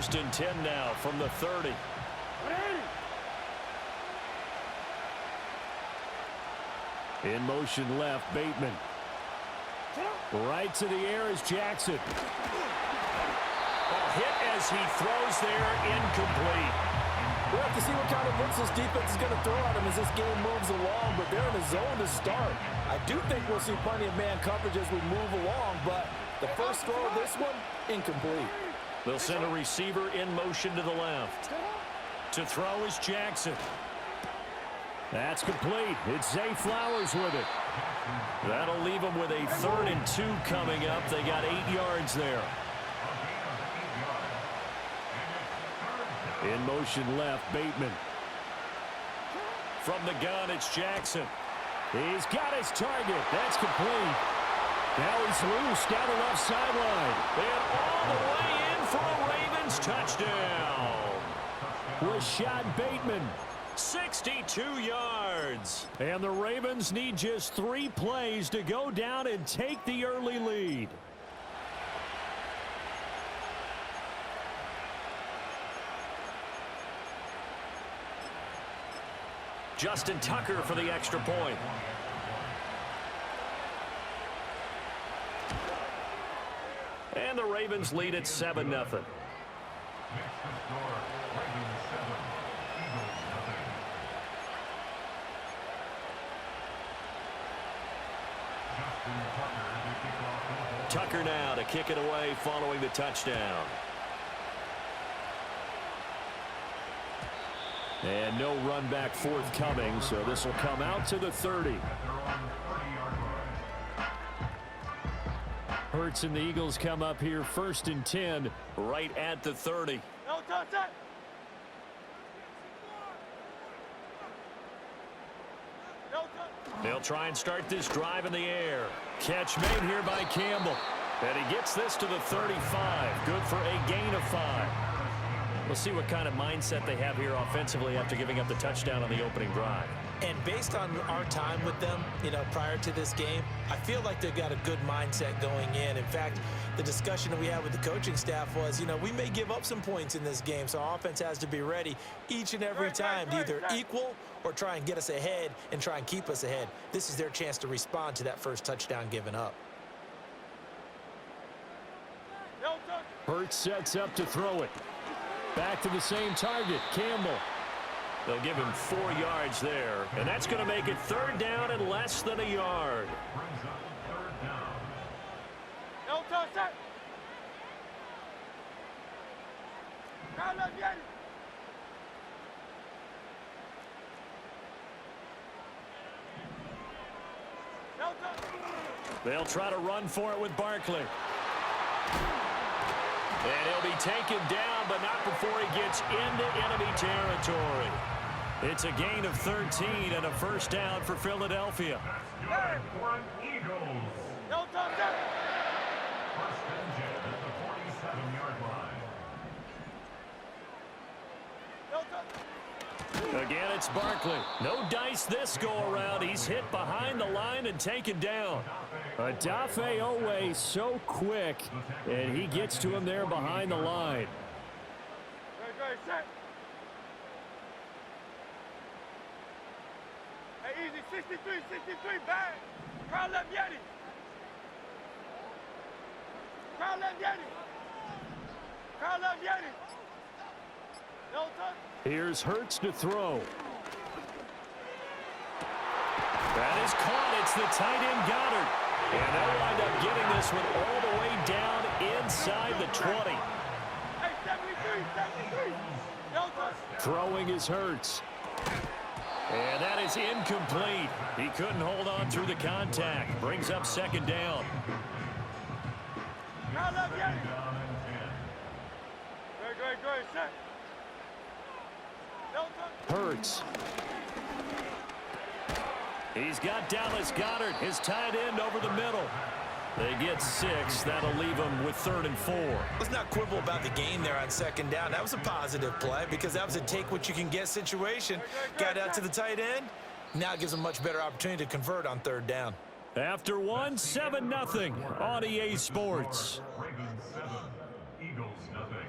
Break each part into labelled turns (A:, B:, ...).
A: First and 10 now from the 30. In motion left, Bateman. Right to the air is Jackson. A hit as he throws there, incomplete.
B: We'll have to see what kind of looks this defense is going to throw at him as this game moves along, but they're in a zone to start. I do think we'll see plenty of man coverage as we move along, but the first throw of this one, incomplete.
A: They'll send a receiver in motion to the left. To throw is Jackson. That's complete. It's Zay Flowers with it. That'll leave them with a 3rd and 2 coming up. They got 8 yards there. In motion left, Bateman. From the gun, it's Jackson. He's got his target. That's complete. Now he's loose down the left sideline. And all the way in for a Ravens touchdown. Rashad Bateman. 62 yards. And the Ravens need just 3 plays to go down and take the early lead. Justin Tucker for the extra point. And the Ravens lead at 7-0. Tucker now to kick it away following the touchdown. And no run back forthcoming, so this will come out to the 30. Hurts and the Eagles come up here 1st and 10 right at the 30.
C: No touch it.
A: They'll try and start this drive in the air. Catch made here by Campbell. And he gets this to the 35. Good for a gain of 5. We'll see what kind of mindset they have here offensively after giving up the touchdown on the opening drive.
D: And based on our time with them, prior to this game, I feel like they've got a good mindset going in. In fact, the discussion that we had with the coaching staff was, we may give up some points in this game, so our offense has to be ready each and every time to either equal or try and get us ahead and try and keep us ahead. This is their chance to respond to that first touchdown given up.
A: Hurts sets up to throw it. Back to the same target, Campbell. They'll give him 4 yards there, and that's going to make it 3rd down and less than a yard.
C: No touch it.
A: They'll try to run for it with Barkley. And he'll be taken down, but not before he gets into enemy territory. It's a gain of 13 and a 1st down for Philadelphia.
C: No touch it.
E: First and 10 at the 47-yard line.
C: No touch.
A: Again, it's Barkley. No dice this go-around. He's hit behind the line and taken down. Adafe Owe so quick, and he gets to him there behind the line.
C: Very set. Hey, easy. 63, bang. Crowd left Yeti. Crowd left Yeti. Crowd left Yeti. No touch.
A: Here's Hurts to throw. That is caught. It's the tight end Goddard. And they'll wind up getting this one all the way down inside the 20.
C: Hey, 73. No touch.
A: Throwing is Hurts. And that is incomplete. He couldn't hold on through the contact. Brings up 2nd down.
C: Crowd left Yeti. Great. Set.
A: Hurts. He's got Dallas Goedert, his tight end, over the middle. They get 6. That'll leave them with 3rd and 4.
D: Let's not quibble about the game there on 2nd down. That was a positive play because that was a take-what-you-can-get situation. Got out to the tight end. Now it gives them a much better opportunity to convert on 3rd down.
A: After 1, 7-0 on EA Sports.
E: Ravens 7, Eagles nothing.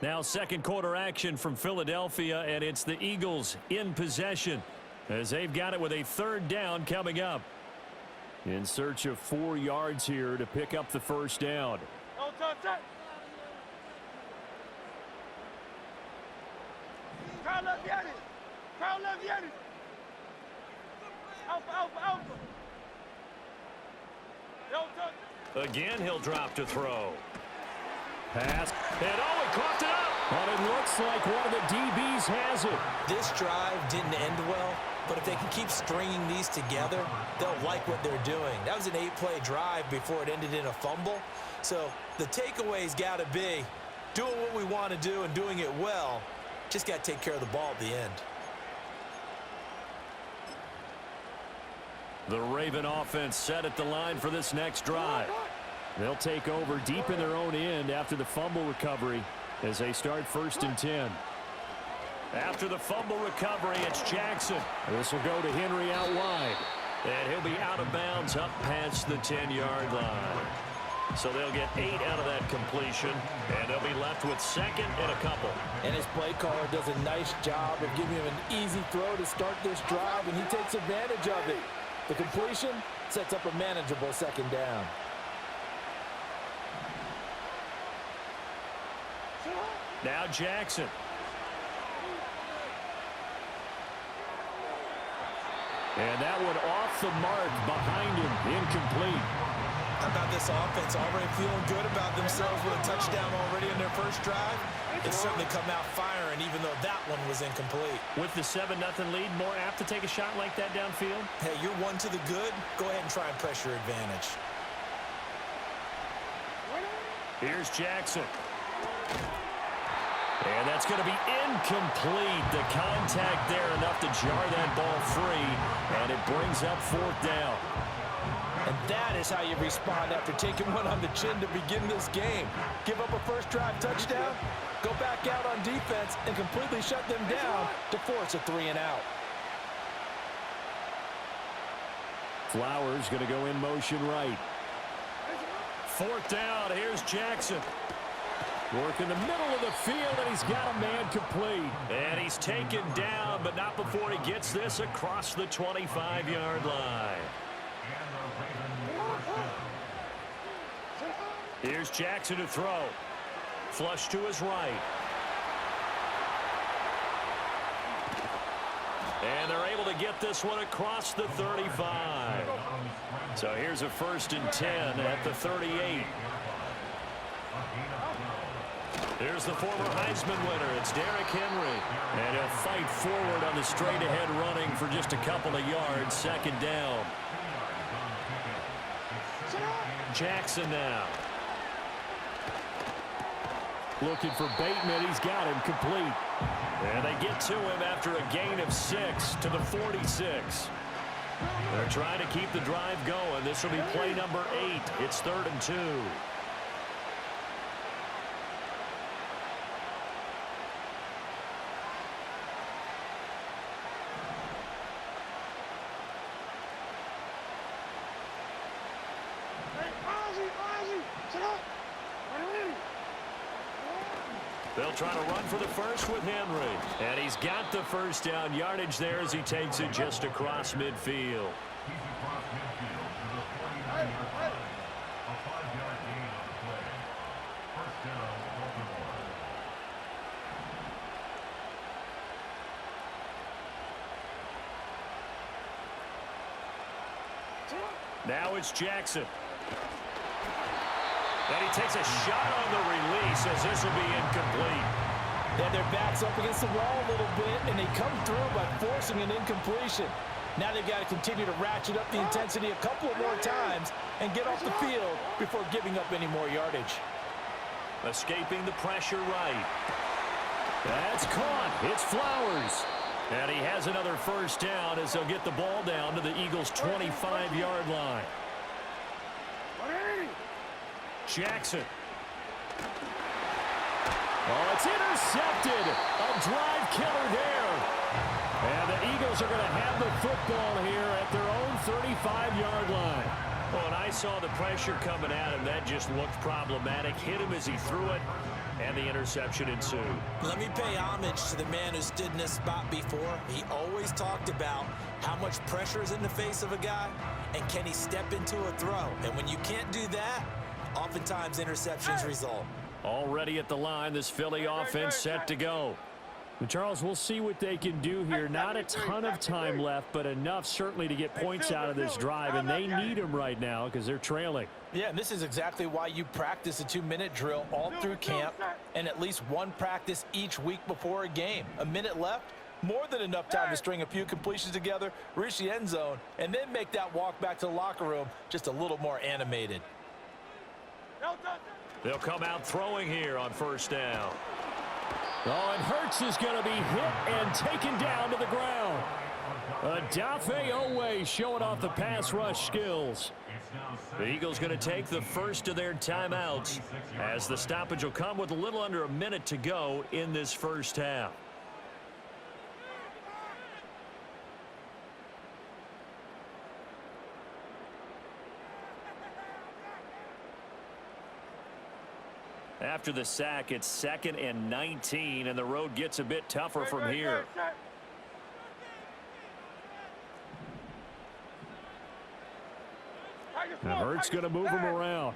A: Now second quarter action from Philadelphia, and it's the Eagles in possession as they've got it with a third down coming up. In search of 4 yards here to pick up the first down.
C: Don't touch it. Crowd left Yanni. Crowd left Yanni. Alpha, alpha, alpha. Don't touch it.
A: Again, he'll drop to throw. Pass. And oh, he caught it up. But it looks like one of the DBs has it.
D: This drive didn't end well, but if they can keep stringing these together, they'll like what they're doing. That was an 8-play drive before it ended in a fumble. So the takeaway's got to be doing what we want to do and doing it well. Just got to take care of the ball at the end.
A: The Raven offense set at the line for this next drive. They'll take over deep in their own end after the fumble recovery as they start 1st and 10. After the fumble recovery, it's Jackson. This will go to Henry out wide. And he'll be out of bounds up past the 10-yard line. So they'll get 8 out of that completion, and they'll be left with second and a couple.
B: And his play caller does a nice job of giving him an easy throw to start this drive, and he takes advantage of it. The completion sets up a manageable second down.
A: Now Jackson. And that one off the mark behind him, incomplete.
D: How about this offense already feeling good about themselves with a touchdown already in their first drive? It's certainly come out firing, even though that one was incomplete.
A: With the 7-0 lead, more apt to take a shot like that downfield?
D: Hey, you're one to the good. Go ahead and try and press your advantage.
A: Here's Jackson. And that's going to be incomplete. The contact there enough to jar that ball free, and it brings up 4th down.
B: And that is how you respond after taking one on the chin to begin this game. Give up a first drive touchdown, go back out on defense, and completely shut them down to force a 3-and-out.
A: Flowers going to go in motion right. 4th down, here's Jackson. Work in the middle of the field, and he's got a man complete. And he's taken down, but not before he gets this across the 25-yard line. Here's Jackson to throw. Flush to his right. And they're able to get this one across the 35. So here's a 1st and 10 at the 38. Here's the former Heisman winner. It's Derrick Henry. And he'll fight forward on the straight-ahead running for just a couple of yards. 2nd down. Jackson now. Looking for Bateman. He's got him complete. And they get to him after a gain of 6 to the 46. They're trying to keep the drive going. This will be play number 8. It's 3rd and 2. They'll try to run for the first with Henry. And he's got the first down yardage there as he takes it just across midfield.
E: He's across midfield to the 49-yard line. A 5-yard gain on the play. First down, Baltimore.
A: Now it's Jackson. And he takes a shot on the release as this will be incomplete.
B: Yeah, their back's up against the wall a little bit, and they come through by forcing an incompletion. Now they've got to continue to ratchet up the intensity a couple of more times and get off the field before giving up any more yardage.
A: Escaping the pressure right. That's caught. It's Flowers. And he has another first down as they'll get the ball down to the Eagles' 25-yard line. Jackson. Oh, it's intercepted. A drive killer there. And the Eagles are going to have the football here at their own 35-yard line. Well, and I saw the pressure coming at him. That just looked problematic. Hit him as he threw it, and the interception ensued.
D: Let me pay homage to the man who stood in this spot before. He always talked about how much pressure is in the face of a guy, and can he step into a throw. And when you can't do that, oftentimes interceptions result.
A: Already at the line, this Philly offense set to go.
B: And Charles, we'll see what they can do here. Not a ton of time left, but enough certainly to get points out of this drive, and they need them right now because they're trailing.
F: Yeah, and this is exactly why you practice a 2-minute drill all through camp and at least one practice each week before a game. A minute left, more than enough time to string a few completions together, reach the end zone, and then make that walk back to the locker room just a little more animated.
A: They'll come out throwing here on first down.
B: Oh, and Hurts is going to be hit and taken down to the ground. Adafe Owe showing off the pass rush skills.
A: The Eagles going to take the first of their timeouts as the stoppage will come with a little under a minute to go in this first half. After the sack, it's 2nd and 19, and the road gets a bit tougher from here.
B: And Hurts going to move him around.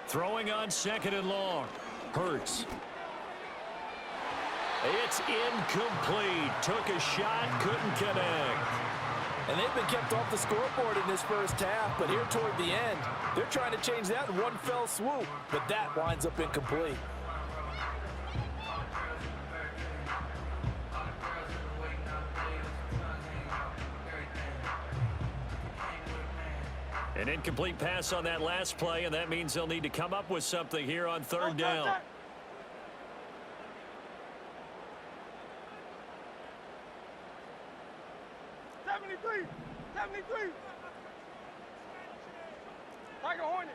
A: Throwing on 2nd and long. Hurts. It's incomplete. Took a shot, couldn't connect.
F: And they've been kept off the scoreboard in this first half, but here toward the end, they're trying to change that in one fell swoop, but that winds up incomplete.
A: An incomplete pass on that last play, and that means they'll need to come up with something here on 3rd down.
C: Tiger Hornet.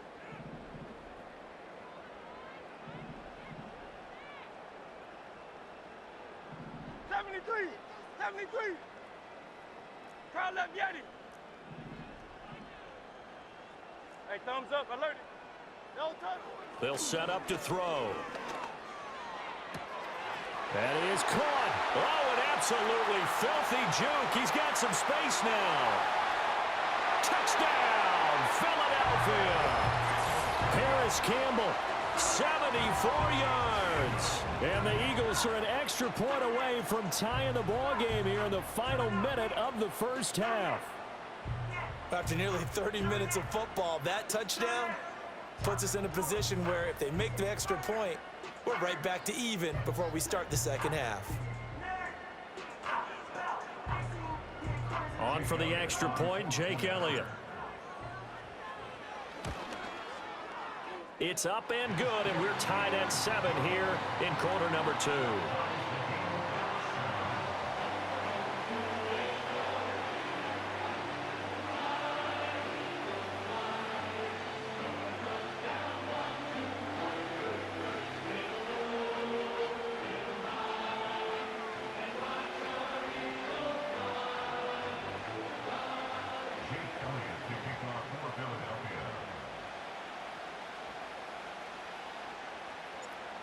C: 73. 73. Crowd left Yeti. Hey, thumbs up, alert. No tunnel.
A: They'll set up to throw. That is caught. Oh, an absolutely filthy juke. He's got some space now. Touchdown, Philadelphia. Paris Campbell, 74 yards.
B: And the Eagles are an extra point away from tying the ball game here in the final minute of the first half.
D: After nearly 30 minutes of football, that touchdown puts us in a position where if they make the extra point, we're right back to even before we start the second half.
A: On for the extra point, Jake Elliott. It's up and good, and we're tied at 7 here in quarter number 2.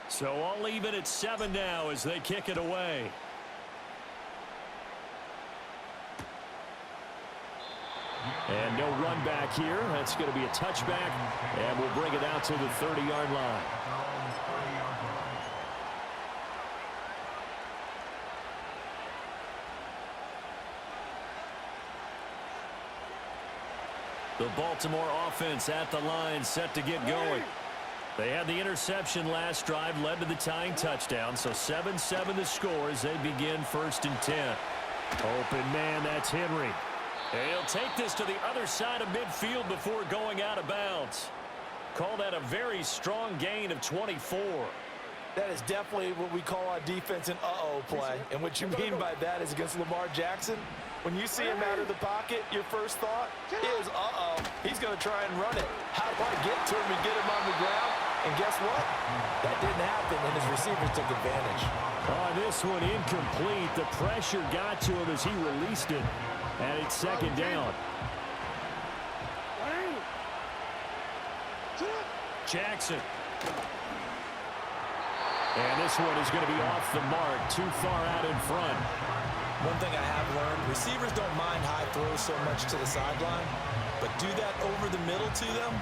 A: So all even at 7 now as they kick it away.
B: And no run back here. That's going to be a touchback, and we'll bring it out to the 30-yard line.
A: The Baltimore offense at the line, set to get going. They had the interception last drive, led to the tying touchdown, so 7-7 the score as they begin 1st and 10.
B: Open man, that's Henry.
A: He'll take this to the other side of midfield before going out of bounds. Call that a very strong gain of 24.
F: That is definitely what we call our defense an uh-oh play. And what you mean by that is against Lamar Jackson, when you see him out of the pocket, your first thought is, uh-oh, he's going to try and run it. How do I get to him and get him on the ground? And guess what? That didn't happen, and his receivers took advantage.
A: On this one, incomplete. The pressure got to him as he released it. And it's second down. Jackson. And this one is going to be off the mark, too far out in front.
D: One thing I have learned, receivers don't mind high throws so much to the sideline, but do that over the middle to them,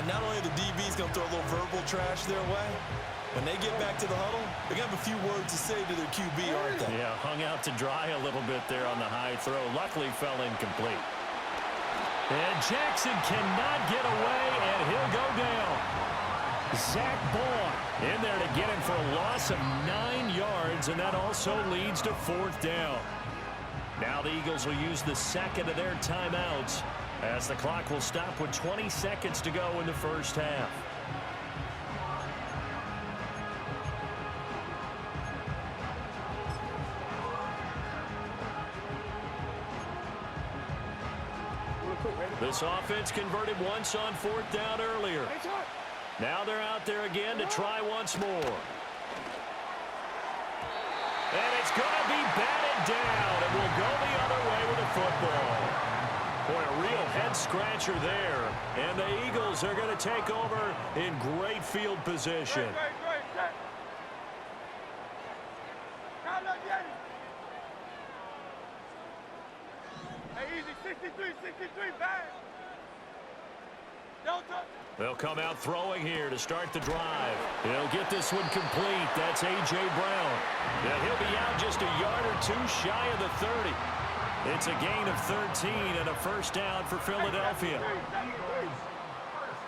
D: and not only the DB's going to throw a little verbal trash their way, when they get back to the huddle, they're going to have a few words to say to their QB, aren't they?
A: Yeah, hung out to dry a little bit there on the high throw. Luckily fell incomplete. And Jackson cannot get away, and he'll go down. Zach Ball in there to get him for a loss of 9 yards, and that also leads to fourth down. Now the Eagles will use the second of their timeouts as the clock will stop with 20 seconds to go in the first half. This offense converted once on fourth down earlier. Now they're out there again to try once more. And it's going to be batted down, and will go the other way with the football. Boy, a real head-scratcher there. And the Eagles are going to take over in great field position.
C: Great, set. Count up, Yanni. Hey, easy, 63, bang. Don't touch.
A: They'll come out throwing here to start the drive. He'll get this one complete. That's A.J. Brown. Now he'll be out just a yard or two shy of the 30. It's a gain of 13 and a first down for Philadelphia.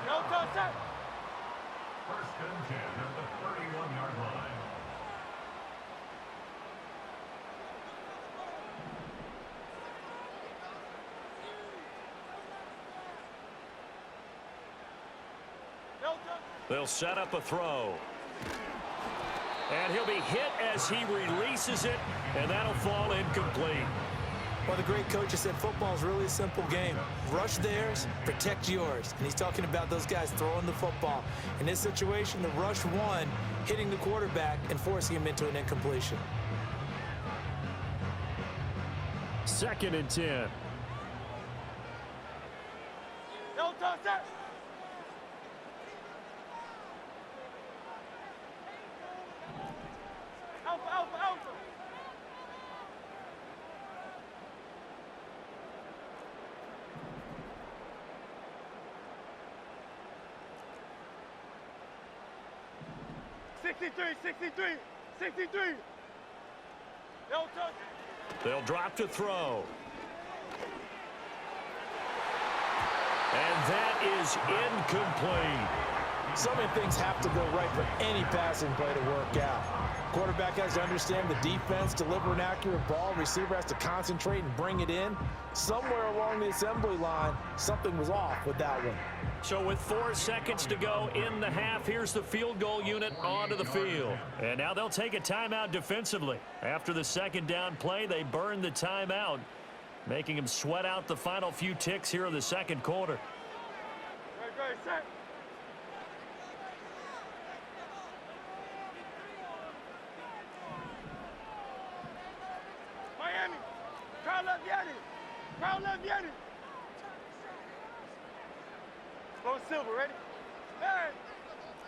C: Don't touch that.
E: First and 10 at the 31-yard line.
A: They'll set up a throw. And he'll be hit as he releases it, and that'll fall incomplete.
F: Well, the great coach has said football is really a simple game. Rush theirs, protect yours. And he's talking about those guys throwing the football. In this situation, the rush one, hitting the quarterback and forcing him into an incompletion.
A: Second and 10.
C: Don't touch that. Alpha. 63. Don't touch it.
A: They'll drop to throw. And that is incomplete.
F: So many things have to go right for any passing play to work out. Quarterback has to understand the defense, deliver an accurate ball. Receiver has to concentrate and bring it in. Somewhere along the assembly line, something was off with that one.
A: So with 4 seconds to go in the half, here's the field goal unit onto the field. And now they'll take a timeout defensively. After the second down play, they burn the timeout, making them sweat out the final few ticks here in the second quarter.
C: Great, set. Miami, crowd left Yanni. Low Silver, ready? Bang.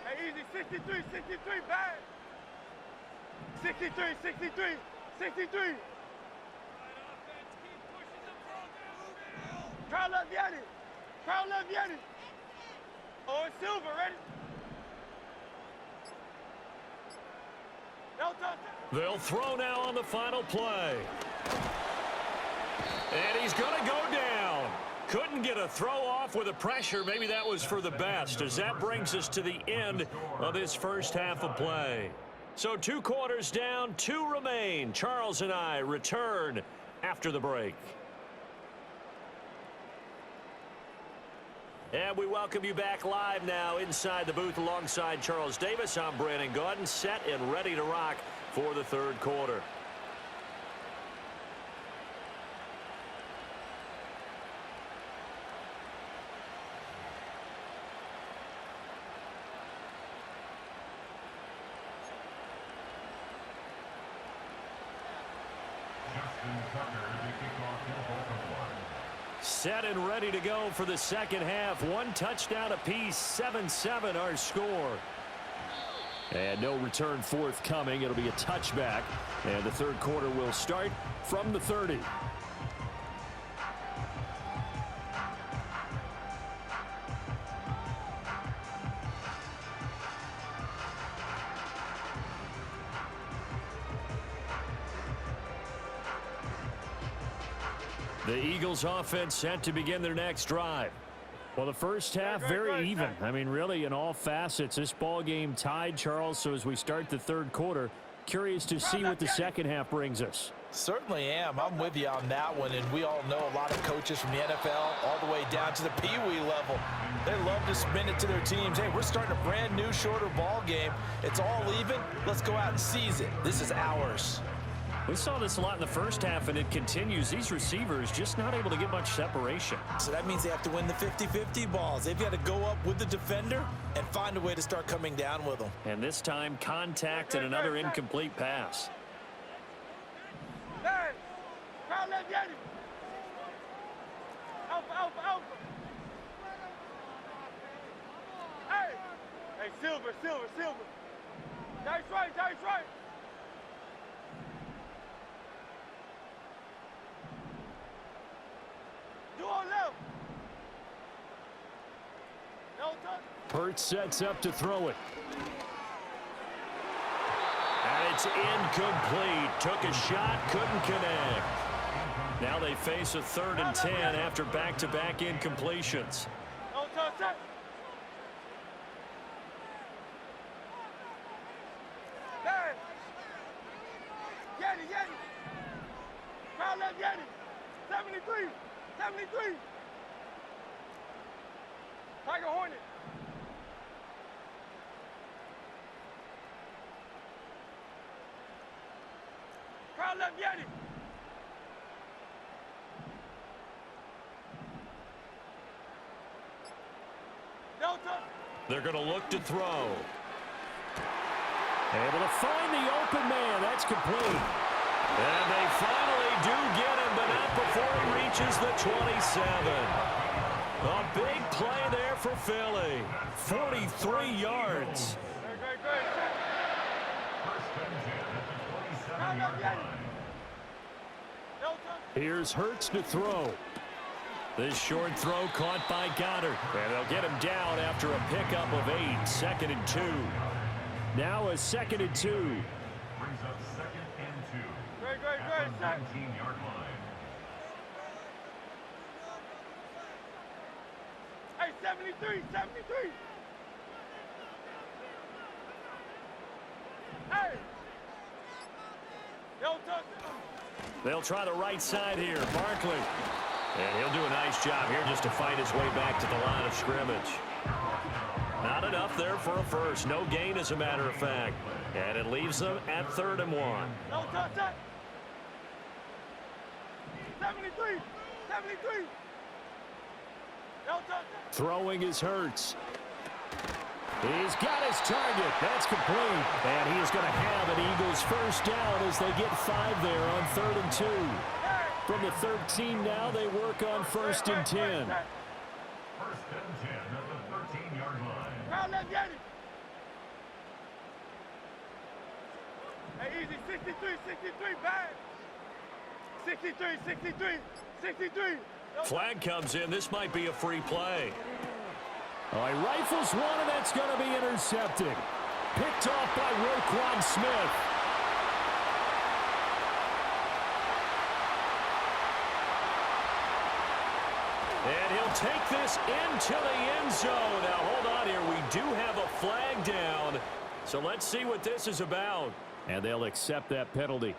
C: Hey, easy, 63, bang. 63. Crowd left Yanni. Oh, it's Silver, ready? No touch.
A: They'll throw now on the final play. And he's going to go down. Couldn't get a throw off with the pressure. Maybe that was for the best, as that brings us to the end of this first half of play. So 2 quarters down, 2 remain. Charles and I return after the break. And we welcome you back live now inside the booth alongside Charles Davis. I'm Brandon Gaudin, set and ready to rock for the third quarter. Set and ready to go for the second half. One touchdown apiece, 7-7 our score. And no return forthcoming. It'll be a touchback. And the third quarter will start from the 30. The Eagles offense set to begin their next drive. Well, the first half very even. I mean, really in all facets. This ball game tied, Charles. So as we start the third quarter, curious to see what the second half brings us.
F: Certainly am. I'm with you on that one. And we all know a lot of coaches from the NFL all the way down to the Pee-wee level. They love to spin it to their teams. Hey, we're starting a brand new shorter ball game. It's all even. Let's go out and seize it. This is ours.
A: We saw this a lot in the first half, and it continues. These receivers just not able to get much separation.
F: So that means they have to win the 50-50 balls. They've got to go up with the defender and find a way to start coming down with them.
A: And this time, contact and another incomplete pass.
C: Hey, Silver. That's right. Do on left. No touch.
A: Hurts sets up to throw it. And it's incomplete. Took a shot, couldn't connect. Now they face a 3rd and 10 after back-to-back incompletions.
C: No touch. Hey. Yeti. Crowd left Yeti. 73. Tiger Hornet. Crowd left Yeti. Delta.
A: They're going to look to throw. Able to find the open man. That's complete. And they finally do get him, but not before he reaches the 27. A big play there for Philly. 43 yards. Here's Hurts to throw. This short throw caught by Goddard. And they'll get him down after a pickup of 8. 2nd and 2. Now a 2nd and 2.
E: Brings up 2nd and 2.
C: Great.
E: 19-yard line.
C: Hey, 73. Hey. No touch.
A: They'll try the right side here. Barkley. And he'll do a nice job here just to fight his way back to the line of scrimmage. Not enough there for a first. No gain, as a matter of fact. And it leaves them at 3rd and 1.
C: No touch. 73. No touch.
A: Throwing is Hurts. He's got his target. That's complete. And he is going to have an Eagles first down as they get 5 there on 3rd and 2. From the 13 now, they work on 1st and 10.
E: 1st and 10 at the 13-yard line.
C: Crowd left Yeti. Hey, easy. 63, bad. 63.
A: Flag comes in. This might be a free play. Oh, he rifles one, and that's going to be intercepted. Picked off by Roquan Smith. And he'll take this into the end zone. Now, hold on here. We do have a flag down. So let's see what this is about. And they'll accept that penalty.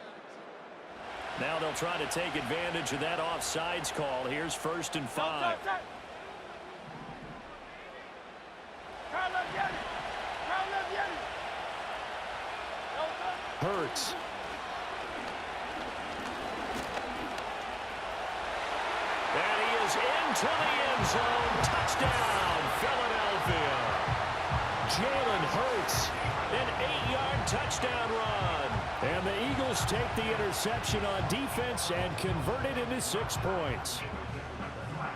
A: Now they'll try to take advantage of that offsides call. Here's 1st and 5. Hurts. And he is into the end zone. Touchdown, Philadelphia. Jalen Hurts, an 8-yard touchdown run. And the Eagles take the interception on defense and convert it into 6 points.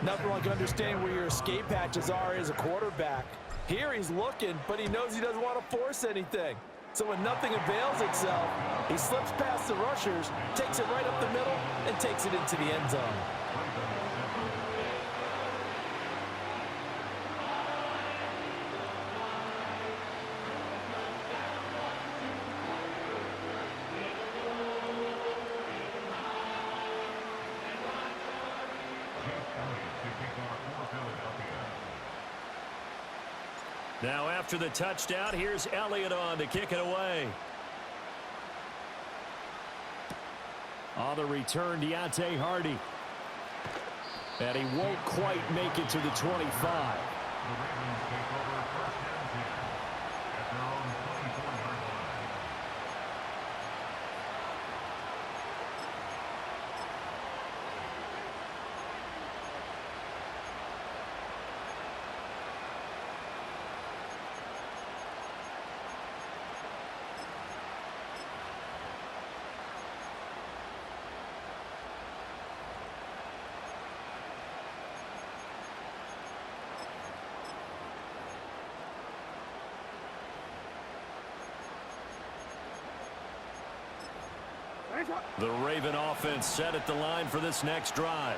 B: Nothing like understanding where your escape hatches are as a quarterback. Here he's looking, but he knows he doesn't want to force anything. So when nothing avails itself, he slips past the rushers, takes it right up the middle, and takes it into the end zone.
A: Now after the touchdown, here's Elliott on to kick it away. On the return, Deontay Hardy. And he won't quite make it to the 25.
E: The Ravens take over first down here at their own 24-yard line.
A: The Raven offense set at the line for this next drive.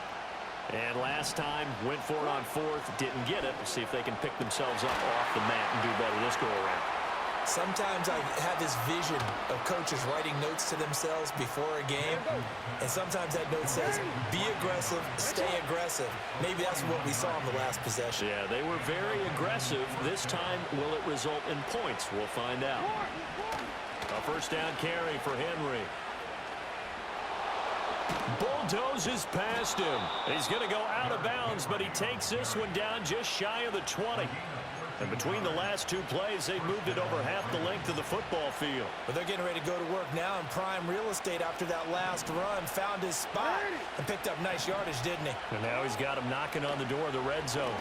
A: And last time, went for it on 4th, didn't get it. We'll see if they can pick themselves up off the mat and do better this go-around.
D: Sometimes I have this vision of coaches writing notes to themselves before a game, and sometimes that note says, be aggressive, stay aggressive. Maybe that's what we saw in the last possession.
A: Yeah, they were very aggressive. This time, will it result in points? We'll find out. A first down carry for Henry. Bulldozes past him. He's going to go out of bounds, but he takes this one down just shy of the 20. And between the last 2 plays, they've moved it over half the length of the football field.
D: But they're getting ready to go to work now in prime real estate after that last run. Found his spot and picked up nice yardage, didn't he?
A: And now he's got him knocking on the door of the red zone.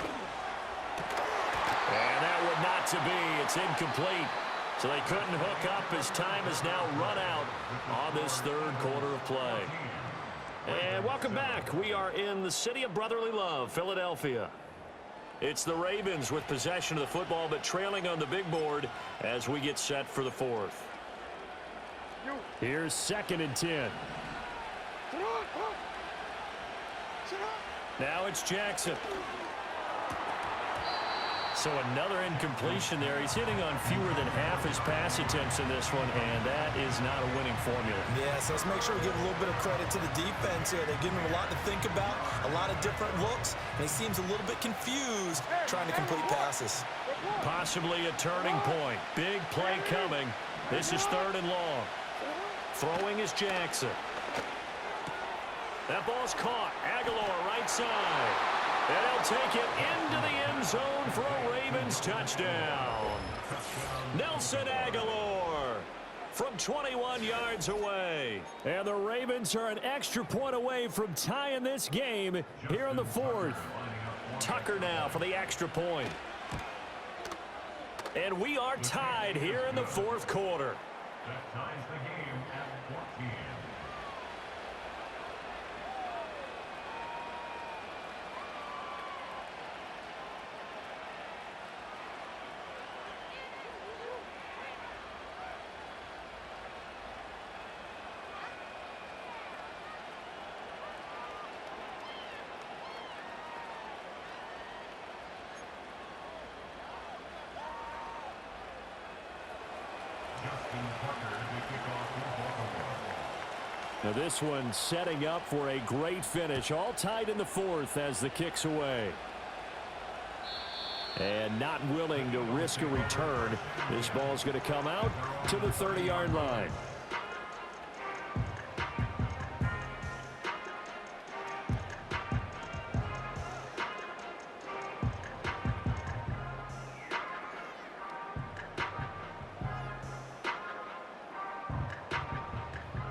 A: And that would not to be. It's incomplete. So they couldn't hook up as time has now run out on this 3rd quarter of play. And welcome back. We are in the city of brotherly love, Philadelphia. It's the Ravens with possession of the football, but trailing on the big board as we get set for the 4th. Here's 2nd and 10. Now it's Jackson. So another incompletion there. He's hitting on fewer than half his pass attempts in this one, and that is not a winning formula.
D: Yeah, so let's make sure we give a little bit of credit to the defense here. They're giving him a lot to think about, a lot of different looks, and he seems a little bit confused trying to complete passes.
A: Possibly a turning point. Big play coming. This is 3rd and long. Throwing is Jackson. That ball's caught. Aguilar right side. And he'll take it into the end zone for a Ravens touchdown. Nelson Aguilar from 21 yards away. And the Ravens are an extra point away from tying this game here in the 4th. Tucker now for the extra point. And we are tied here in the 4th quarter.
E: That ties the game at 14.
A: Now this one setting up for a great finish. All tied in the 4th as the kick's away. And not willing to risk a return. This ball's going to come out to the 30-yard line.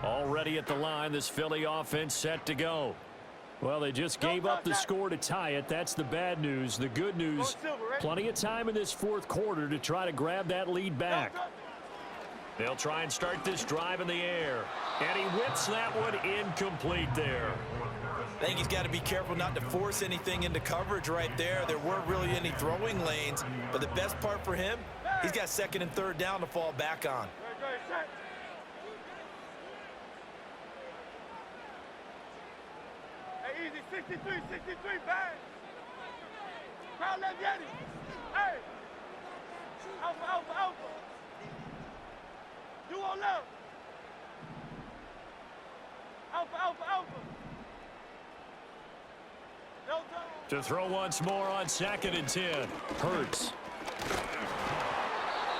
A: Already at the line, this Philly offense set to go. Well, they just gave up the score to tie it. That's the bad news. The good news, plenty of time in this 4th quarter to try to grab that lead back. They'll try and start this drive in the air. And he whips that one incomplete there.
F: I think he's got to be careful not to force anything into coverage right there. There weren't really any throwing lanes, but the best part for him, he's got second and third down to fall back on.
C: Hey, easy, 63, bang. Crowd left, Yeti. Hey. Alpha. You on left. Alpha.
A: To throw once more on 2nd and 10. Hurts.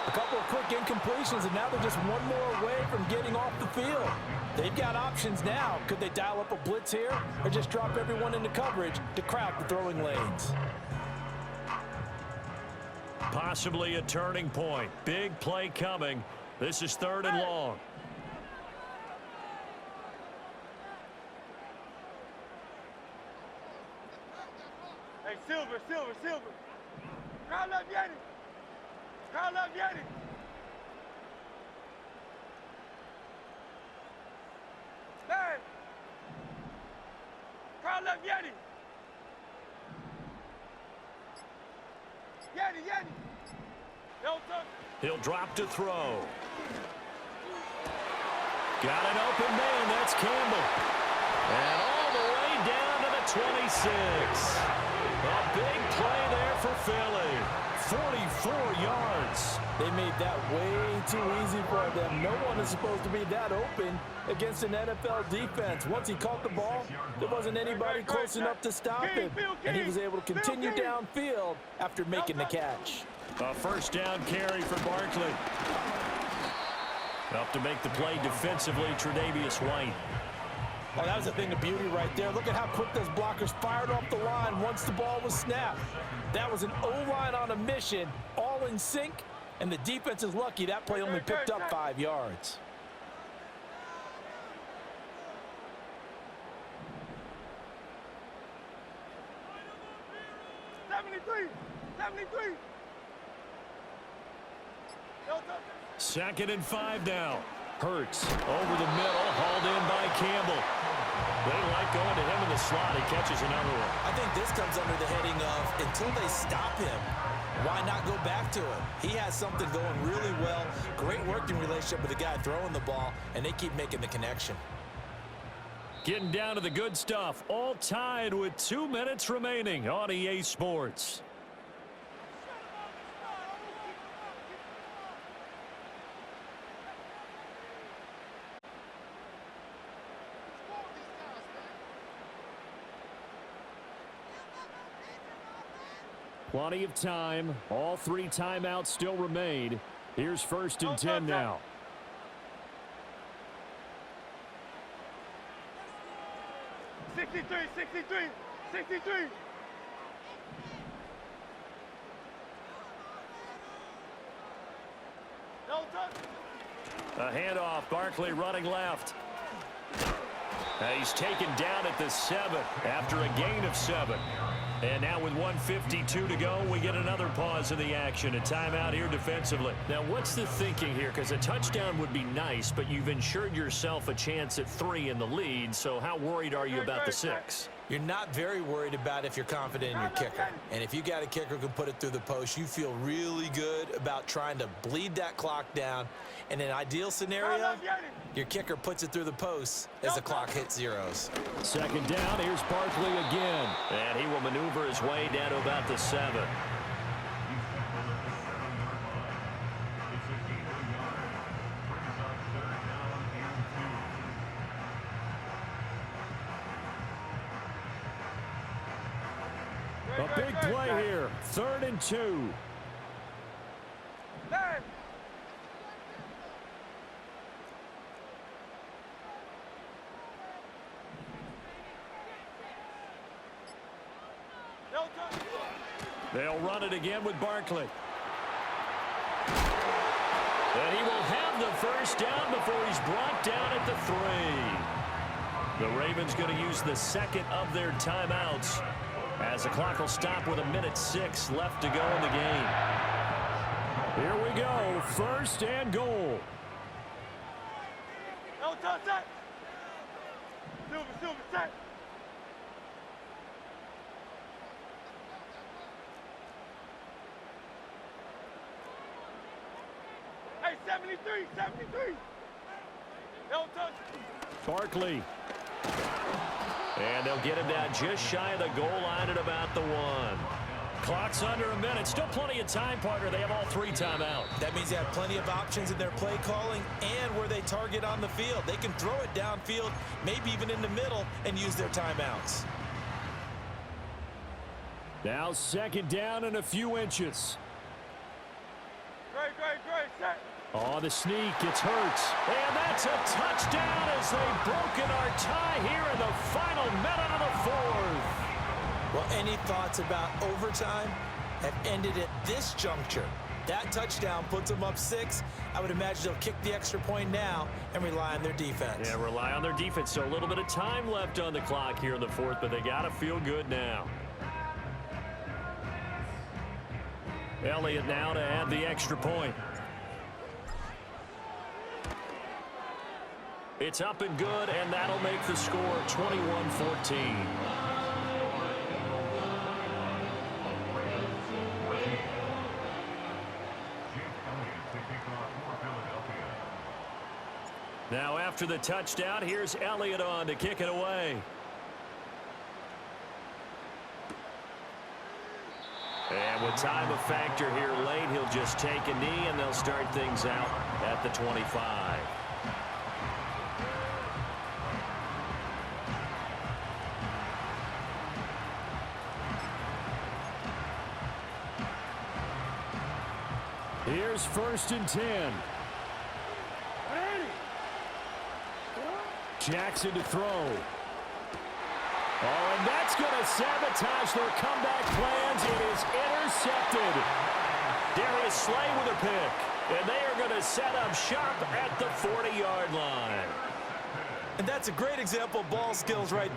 B: A couple of quick incompletions, and now they're just one more away from getting off the field. They've got options now. Could they dial up a blitz here or just drop everyone into coverage to crowd the throwing lanes?
A: Possibly a turning point. Big play coming. This is 3rd and long.
C: Hey, Silver. Crowd left, Yeti. Bang. Crowd left, Yeti.
A: He'll drop to throw. Got an open man. That's Campbell. And all the way down to the 26. A big play there for Philly. 44 yards.
B: They made that way too easy for them. No one is supposed to be that open against an NFL defense. Once he caught the ball, there wasn't anybody close enough to stop him, and he was able to continue downfield after making the catch.
A: A first down carry for Barkley. Up to make the play defensively, Tre'Davious White.
B: Oh, that was a thing of beauty right there. Look at how quick those blockers fired off the line once the ball was snapped. That was an O-line on a mission, all in sync, and the defense is lucky that play only picked up 5 yards.
A: Second and 5 now. Hurts over the middle, hauled in by Campbell. They like going to him in the slot. He catches another one.
F: I think this comes under the heading of until they stop him, why not go back to him? He has something going really well. Great working relationship with the guy throwing the ball, and they keep making the connection.
A: Getting down to the good stuff. All tied with 2 minutes remaining on EA Sports. Plenty of time. All 3 timeouts still remain. Here's 1st and 10 now.
C: Sixty-three.
A: A handoff. Barkley running left. He's taken down at the 7 after a gain of 7. And now with 1:52 to go, we get another pause in the action. A timeout here defensively. Now, what's the thinking here? Because a touchdown would be nice, but you've ensured yourself a chance at 3 in the lead. So how worried are you about the 6?
F: You're not very worried about if you're confident in your kicker. And if you got a kicker who can put it through the post, you feel really good about trying to bleed that clock down. In an ideal scenario, your kicker puts it through the post as the clock hits zeros.
A: Second down, here's Barkley again. And he will maneuver his way down to about the 7. A big play here. 3rd and 2. They'll run it again with Barkley. And he will have the first down before he's brought down at the 3. The Ravens going to use the 2nd of their timeouts as the clock will stop with 1:06 left to go in the game. Here we go. 1st and goal.
C: touch that. Silver, set. Hey, 73. Don't touch it.
A: Barkley. And they'll get him down just shy of the goal line at about the 1. Clock's under a minute. Still plenty of time, partner. They have all 3 timeouts.
F: That means they have plenty of options in their play calling and where they target on the field. They can throw it downfield, maybe even in the middle, and use their timeouts.
A: Now 2nd down and a few inches.
C: Great, set.
A: Oh, the sneak. It's Hurts. And that's a touchdown as they've broken our tie here in the final minute of the 4th.
F: Well, any thoughts about overtime have ended at this juncture. That touchdown puts them up 6. I would imagine they'll kick the extra point now and rely on their defense.
A: Yeah, rely on their defense. So a little bit of time left on the clock here in the 4th, but they got to feel good now. Elliott now to add the extra point. It's up and good, and that'll make the score 21-14. Now after the touchdown, here's Elliott on to kick it away. And with time a factor here late, he'll just take a knee, and they'll start things out at the 25. Here's 1st and 10. Jackson to throw. Oh, and that's going to sabotage their comeback plans. It is intercepted. Darius Slay with a pick. And they are going to set up shop at the 40-yard line.
F: And that's a great example of ball skills right